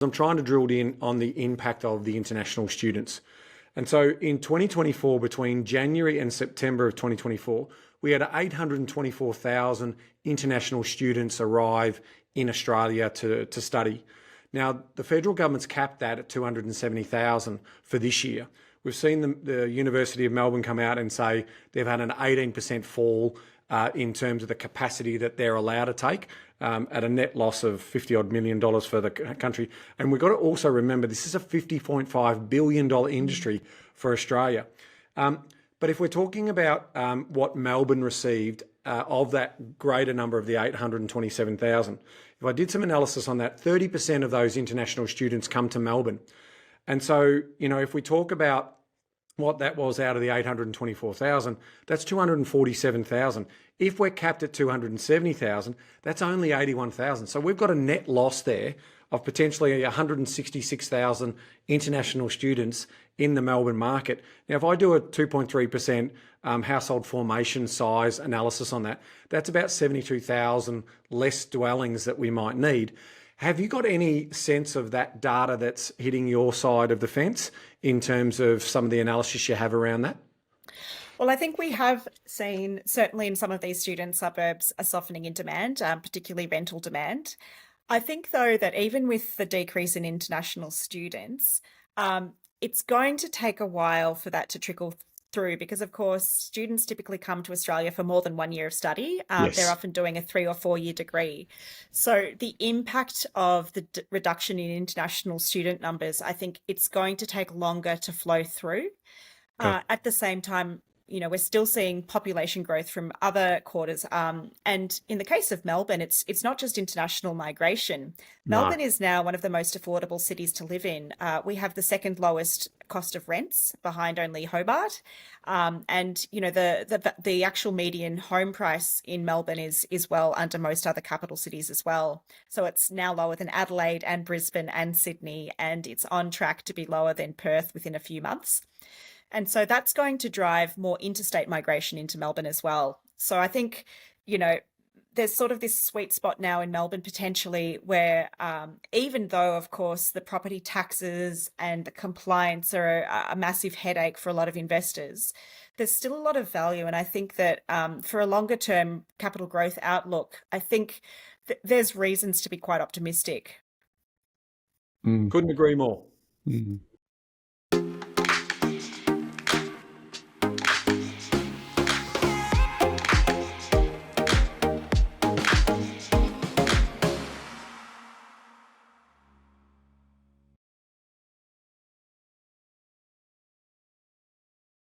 I'm trying to drill in on the impact of the international students. And so in 2024, between January and September of 2024, we had 824,000 international students arrive in Australia to study. Now, the federal government's capped that at 270,000 for this year. We've seen the University of Melbourne come out and say they've had an 18% fall in terms of the capacity that they're allowed to take, at a net loss of $50 million for the country. And we've got to also remember this is a $50.5 billion industry for Australia. But if we're talking about what Melbourne received of that greater number of the 827,000, if I did some analysis on that, 30% of those international students come to Melbourne. And so, if we talk about what that was out of the 824,000, that's 247,000. If we're capped at 270,000, that's only 81,000. So we've got a net loss there of potentially 166,000 international students in the Melbourne market. Now, if I do a 2.3% household formation size analysis on that, that's about 72,000 less dwellings that we might need. Have you got any sense of that data that's hitting your side of the fence in terms of some of the analysis you have around that? Well, I think we have seen, certainly in some of these student suburbs, a softening in demand, particularly rental demand. I think, though, that even with the decrease in international students, it's going to take a while for that to trickle through because, of course, students typically come to Australia for more than 1 year of study. Yes. They're often doing a 3 or 4 year degree. So the impact of the reduction in international student numbers, I think it's going to take longer to flow through. Okay. At the same time, we're still seeing population growth from other quarters. And in the case of Melbourne, it's not just international migration. No. Melbourne is now one of the most affordable cities to live in. We have the second lowest cost of rents behind only Hobart. And, the actual median home price in Melbourne is well under most other capital cities as well. So it's now lower than Adelaide and Brisbane and Sydney, and it's on track to be lower than Perth within a few months. And so that's going to drive more interstate migration into Melbourne as well. So I think, there's sort of this sweet spot now in Melbourne potentially where even though, of course, the property taxes and the compliance are a massive headache for a lot of investors, there's still a lot of value. And I think that for a longer term capital growth outlook, I think there's reasons to be quite optimistic. Couldn't agree more. Mm.